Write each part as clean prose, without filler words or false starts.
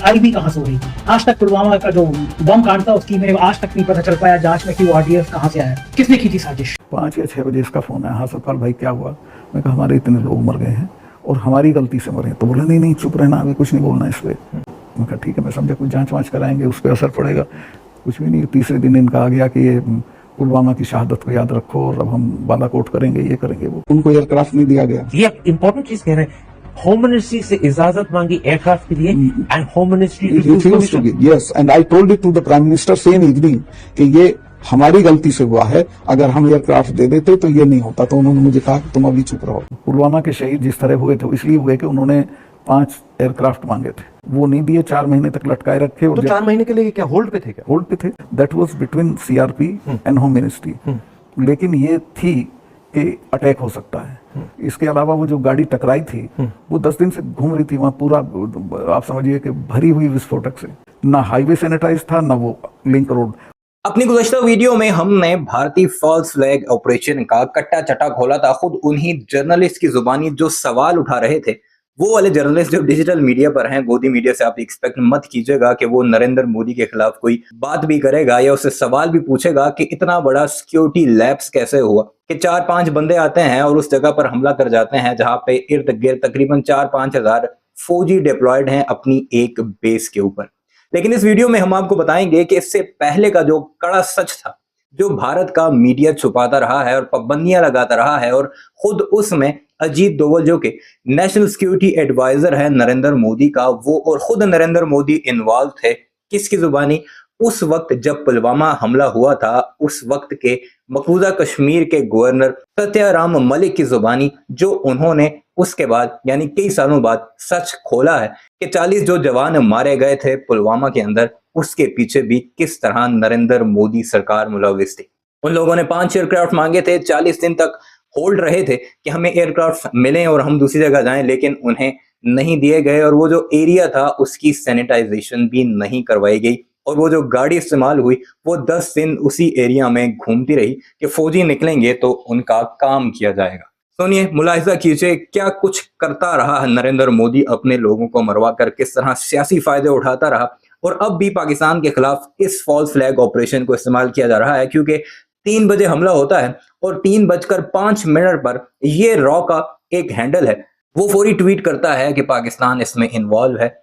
आई भी कहाँ से हो रही थी। आज तक पुलवामा का जो बम कांड था उसकी मेरे आज तक नहीं पता चल पाया जांच में कि वो आरडीएफ कहाँ से आया, किसने की थी साजिश। 5 या 6 बजे इसका फोन आया, हाँ सतपाल भाई क्या हुआ। मैं कहा हमारे इतने लोग मर गए हैं और हमारी गलती से मरे हैं। तो बोला नहीं चुप रहना, अभी कुछ नहीं बोलना इस पे। मैं कहा ठीक है, मैं समझा कुछ जांच वाँच कराएंगे, उस पर असर पड़ेगा। कुछ भी नहीं। तीसरे दिन इनका आ गया कि ये पुलवामा की शहादत को याद रखो और अब हम बालाकोट करेंगे, ये करेंगे वो। उनको एयरक्राफ्ट नहीं दिया गया। ये इंपॉर्टेंट चीज कह रहे हैं, होम मिनिस्ट्री से इजाजत मांगी एयरक्राफ्ट के लिए and home ministry refused to give. Yes, and I told it to the Prime Minister same evening कि ये हमारी गलती से हुआ है, अगर हम एयरक्राफ्ट दे देते तो ये नहीं होता। तो उन्होंने मुझे कहा कि तुम अभी चुप रहो। पुलवामा के शहीद जिस तरह हुए थे इसलिए हुए कि उन्होंने 5 एयरक्राफ्ट मांगे थे, वो नहीं दिए। 4 महीने तक लटकाए रखे। तो 4 महीने के लिए क्या होल्ड पे थे क्या? होल्ड पे थे। That was between CRP and home ministry. लेकिन ये थी कि अटैक हो सकता है। इसके अलावा वो जो गाड़ी टकराई थी वो 10 दिन से घूम रही थी वहाँ, पूरा आप समझिए कि भरी हुई विस्फोटक से। ना हाईवे सैनिटाइज था, ना वो लिंक रोड। अपनी गुज़श्ता वीडियो में हमने भारतीय फॉल्स फ्लैग ऑपरेशन का कट्टा चटा खोला था। खुद उन्हीं जर्नलिस्ट की जुबानी जो सवाल उठा रहे थे, वो वाले जर्नलिस्ट जो डिजिटल मीडिया पर हैं, गोदी मीडिया से आप एक्सपेक्ट मत कीजिएगा कि वो नरेंद्र मोदी के खिलाफ कोई बात भी करेगा या उससे सवाल भी पूछेगा कि इतना बड़ा सिक्योरिटी लैप्स कैसे हुआ कि 4-5 बंदे आते हैं और उस जगह पर हमला कर जाते हैं जहां पे इर्द गिर्द तकरीबन 4-5 हजार फौजी डिप्लॉयड हैं अपनी एक बेस के ऊपर। लेकिन इस वीडियो में हम आपको बताएंगे कि इससे पहले का जो कड़ा सच था, जो भारत का मीडिया छुपाता रहा है और पाबंदियां लगाता रहा है, और खुद उसमें अजीत डोवल जो कि नेशनल सिक्योरिटी एडवाइजर है नरेंद्र मोदी का, वो और खुद नरेंद्र मोदी इन्वॉल्व थे। किसकी जुबानी? उस वक्त जब पुलवामा हमला हुआ था, उस वक्त के मकबूजा कश्मीर के गवर्नर सत्याराम मलिक की जुबानी, जो उन्होंने उसके बाद यानी कई सालों बाद सच खोला है कि 40 जो जवान मारे गए थे पुलवामा के अंदर, उसके पीछे भी किस तरह नरेंद्र मोदी सरकार मुलविस थी। उन लोगों ने 5 एयरक्राफ्ट मांगे थे, 40 दिन तक होल्ड रहे थे कि हमें एयरक्राफ्ट मिलें और हम दूसरी जगह जाएं, लेकिन उन्हें नहीं दिए गए। और वो जो एरिया था उसकी सैनिटाइजेशन भी नहीं करवाई गई, और वो जो गाड़ी इस्तेमाल हुई वो 10 दिन उसी एरिया में घूमती रही कि फौजी निकलेंगे तो उनका काम किया जाएगा। सुनिए, मुलाहिजा कीजिए क्या कुछ करता रहा है नरेंद्र मोदी, अपने लोगों को मरवा कर किस तरह सियासी फायदे उठाता रहा। और अब भी पाकिस्तान के खिलाफ इस फॉल्स फ्लैग ऑपरेशन को इस्तेमाल किया जा रहा है, क्योंकि 3 बजे हमला होता है और 3:05 पर ये रॉ का एक हैंडल है, वो फौरी ट्वीट करता है कि पाकिस्तान इसमें इन्वॉल्व है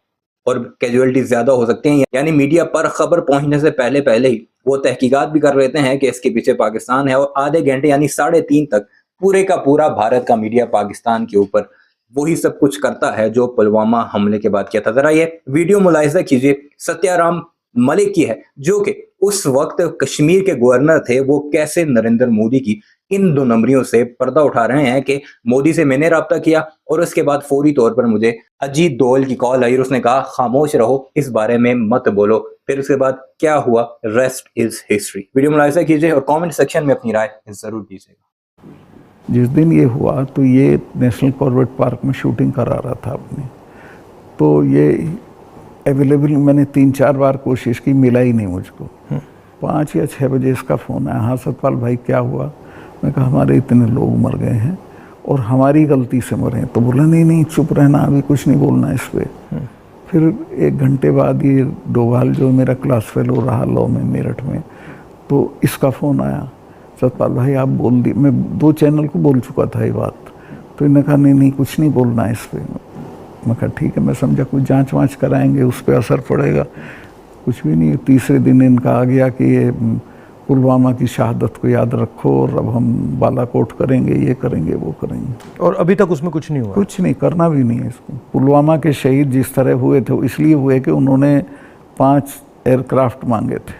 और कैजुअलिटीज ज्यादा हो सकते हैं। यानी मीडिया पर खबर पहुंचने से पहले ही वो तहकीकात भी कर लेते हैं कि इसके पीछे पाकिस्तान है, और आधे घंटे यानी 3:30 तक पूरे का पूरा भारत का मीडिया पाकिस्तान के ऊपर वही सब कुछ करता है जो पुलवामा हमले के बाद किया था। जरा ये वीडियो मुलाहिजा कीजिए, सत्याराम मलिक की है, जो कि उस वक्त कश्मीर के गवर्नर थे। वो कैसे नरेंद्र मोदी की इन 2 नंबरियों से पर्दा उठा रहे हैं कि मोदी से मैंने राब्ता किया और उसके बाद फौरी तौर पर मुझे अजीत डोवल की कॉल आई और उसने कहा खामोश रहो, इस बारे में मत बोलो। फिर उसके बाद क्या हुआ, रेस्ट इज हिस्ट्री। वीडियो मुलाहिजा कीजिए और कमेंट सेक्शन में अपनी राय जरूर दीजिएगा। जिस दिन ये हुआ तो ये नेशनल कॉर्बेट पार्क में शूटिंग करा रहा था अपनी, तो ये अवेलेबल मैंने 3-4 बार कोशिश की, मिला ही नहीं मुझको। 5 या 6 बजे इसका फ़ोन आया, हाँ सतपाल भाई क्या हुआ। मैं कहा हमारे इतने लोग मर गए हैं और हमारी गलती से मरे हैं। तो बोला नहीं चुप रहना, अभी कुछ नहीं बोलना इस पर। फिर 1 घंटे बाद ये डोभाल जो मेरा क्लास फेलो रहा लॉ में मेरठ में, तो इसका फ़ोन आया, सतपाल भाई आप बोल दी। मैं 2 चैनल को बोल चुका था ये बात। तो इन्होंने कहा नहीं कुछ नहीं बोलना इस पर। मैं कहा ठीक है, मैं समझा कुछ जांच वाँच कराएंगे, उस पर असर पड़ेगा। कुछ भी नहीं। तीसरे दिन इनका आ गया कि ये पुलवामा की शहादत को याद रखो और अब हम बालाकोट करेंगे, ये करेंगे, वो करेंगे। और अभी तक उसमें कुछ नहीं हुआ? कुछ नहीं, करना भी नहीं है इसको। पुलवामा के शहीद जिस तरह हुए थे इसलिए हुए कि उन्होंने 5 एयरक्राफ्ट मांगे थे।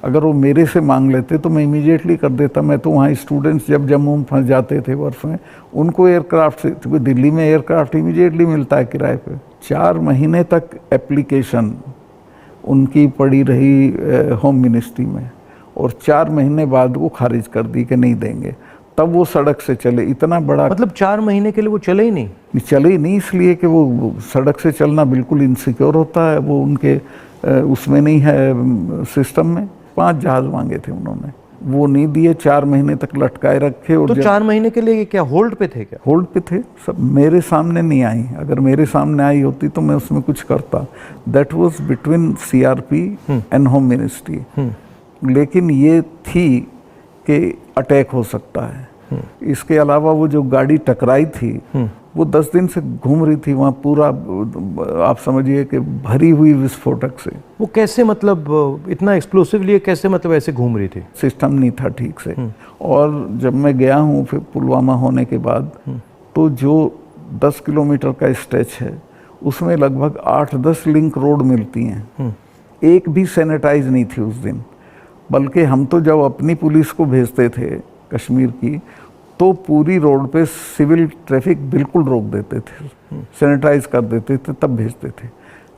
अगर वो मेरे से मांग लेते तो मैं इमीडिएटली कर देता। मैं तो वहाँ स्टूडेंट्स जब जम्मू में फंस जाते थे बर्फ में, उनको एयरक्राफ्ट से, क्योंकि दिल्ली में एयरक्राफ्ट इमीडिएटली मिलता है किराए पे। 4 महीने तक एप्लीकेशन उनकी पड़ी रही होम मिनिस्ट्री में, और 4 महीने बाद वो खारिज कर दी कि नहीं देंगे। तब वो सड़क से चले। इतना बड़ा, मतलब 4 महीने के लिए वो चले ही नहीं? चले ही नहीं, इसलिए कि वो सड़क से चलना बिल्कुल इनसिक्योर होता है, वो उनके उसमें नहीं है सिस्टम में। 5 जहाज़ मांगे थे उन्होंने, वो नहीं दिए, 4 महीने तक लटकाए रखे। और तो 4 महीने के लिए ये क्या होल्ड पे थे क्या? होल्ड पे थे सब, मेरे सामने नहीं आई। अगर मेरे सामने आई होती तो मैं उसमें कुछ करता। That was between CRP and home ministry. लेकिन ये थी कि अटैक हो सकता है। इसके अलावा वो जो गाड़ी टकराई थी वो 10 दिन से घूम रही थी वहाँ, पूरा आप समझिए कि भरी हुई विस्फोटक से। वो कैसे, मतलब इतना एक्सप्लोसिवली कैसे, मतलब ऐसे घूम रही थी? सिस्टम नहीं था ठीक से। और जब मैं गया हूँ फिर पुलवामा होने के बाद, तो जो 10 किलोमीटर का स्ट्रेच है उसमें लगभग 8-10 लिंक रोड मिलती हैं। एक भी सैनिटाइज नहीं थी उस दिन। बल्कि हम तो जब अपनी पुलिस को भेजते थे कश्मीर की, तो पूरी रोड पे सिविल ट्रैफिक बिल्कुल रोक देते थे, सैनिटाइज कर देते थे, तब भेजते थे।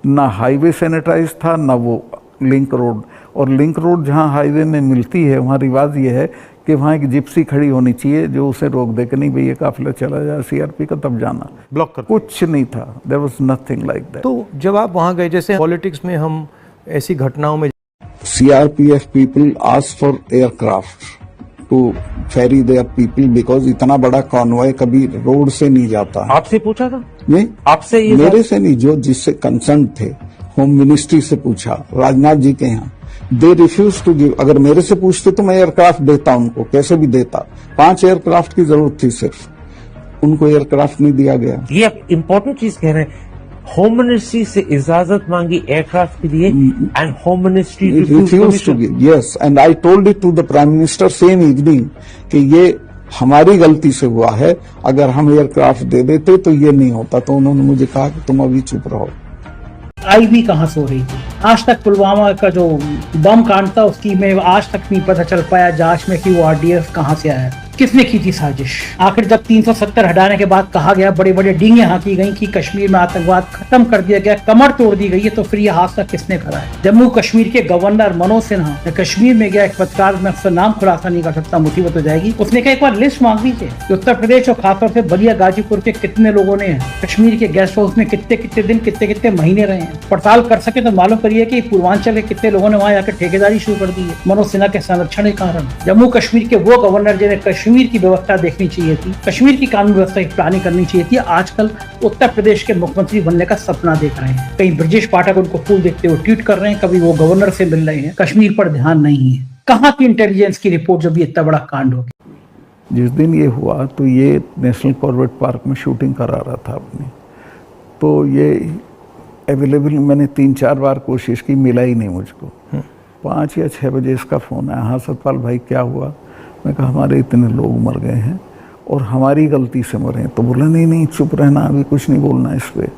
ना हाईवे सैनिटाइज था ना वो लिंक रोड। और लिंक रोड जहाँ हाईवे में मिलती है वहाँ रिवाज ये है कि वहाँ एक जिप्सी खड़ी होनी चाहिए जो उसे रोक दे कि नहीं भैया काफिला चला जाए सीआरपी का, तब जाना। ब्लॉक कर कुछ नहीं था, there was nothing like that. तो जब आप वहाँ गए, जैसे पॉलिटिक्स में हम ऐसी घटनाओं में, CRPF people asked for aircraft to ferry their people because इतना बड़ा कॉन्वॉय कभी रोड से नहीं जाता है। आपसे पूछा था? नहीं, आपसे ये मेरे से नहीं, जो जिससे कंसर्न थे होम मिनिस्ट्री से पूछा, राजनाथ जी के यहाँ। They refuse to give. अगर मेरे से पूछते तो मैं एयरक्राफ्ट देता उनको, कैसे भी देता। 5 एयरक्राफ्ट की जरूरत थी सिर्फ, उनको एयरक्राफ्ट नहीं दिया गया। ये आप इम्पोर्टेंट चीज कह रहे हैं। होम मिनिस्ट्री से इजाजत मांगी एयरक्राफ्ट के लिए and home ministry refuse to give. Yes, and I told it to the prime minister same evening कि ये हमारी गलती से हुआ है, अगर हम एयरक्राफ्ट दे देते तो ये नहीं होता। तो उन्होंने मुझे कहा कि तुम अभी चुप रहो। आई भी कहाँ सो रही थी? आज तक पुलवामा का जो बम कांड था उसकी में आज तक नहीं पता चल पाया जांच में कि वो आरडीएफ कहाँ से आया, किसने की थी साजिश। आखिर जब 370 हटाने के बाद कहा गया, बड़े बड़े डींगे हाँकी गई कि कश्मीर में आतंकवाद खत्म कर दिया गया, कमर तोड़ दी गई है, तो फिर ये हादसा किसने करा है? जम्मू कश्मीर के गवर्नर मनोज सिन्हा ने कश्मीर में गया, एक पत्रकार में उसका नाम खुलासा नहीं कर सकता, मुसीबत हो जाएगी। उसने कहा एक बार लिस्ट मांग लीजिए कि उत्तर प्रदेश और खासतौर से बलिया गाजीपुर के कितने लोगों ने कश्मीर के गेस्ट हाउस में कितने कितने दिन कितने कितने महीने रहे हैं। पड़ताल कर सके तो मालूम करिए कि पूर्वांचल के कितने लोगों ने वहाँ जाकर ठेकेदारी शुरू कर दी है मनोज सिन्हा के संरक्षण के कारण। जम्मू कश्मीर के वो गवर्नर जिन्हें कश्मीर की व्यवस्था देखनी चाहिए थी, कश्मीर की कानून व्यवस्था की प्लानिंग करनी चाहिए थी, आजकल उत्तर प्रदेश के मुख्यमंत्री बनने का सपना देख रहे हैं। कहीं ब्रजेश पाठक उनको फूल देखते हुए ट्वीट कर रहे हैं, कभी वो गवर्नर से मिल रहे हैं, कश्मीर पर ध्यान नहीं है। कहाँ की इंटेलिजेंस की रिपोर्ट जब ये इतना बड़ा कांड हो गया? जिस दिन ये हुआ तो ये नेशनल कॉर्बेट पार्क में शूटिंग करा रहा था अपनी, तो ये अवेलेबल, मैंने 3-4 बार कोशिश की, मिला ही नहीं मुझको। 5 या 6 बजे इसका फ़ोन आया, हाँ सतपाल भाई क्या हुआ? मैं कहा हमारे इतने लोग मर गए हैं और हमारी गलती से मरे हैं। तो बोला नहीं नहीं चुप रहना, अभी कुछ नहीं बोलना इस पर।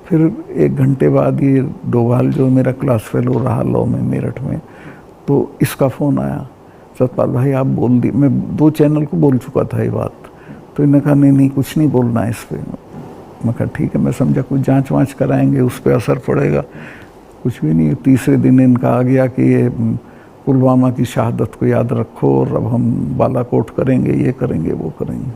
फिर 1 घंटे बाद ये डोभाल जो मेरा क्लास फेलो रहा लॉ में मेरठ में, तो इसका फ़ोन आया, सतपाल भाई आप बोल दी। मैं 2 चैनल को बोल चुका था ये बात। तो इन्होंने कहा नहीं नहीं कुछ नहीं बोलना इस पर। मैं कहा ठीक है, मैं समझा कुछ जांच वाँच कराएंगे, उस पर असर पड़ेगा। कुछ भी नहीं। तीसरे दिन इनका आ गया कि ये पुलवामा की शहादत को याद रखो और अब हम बालाकोट करेंगे, ये करेंगे वो करेंगे।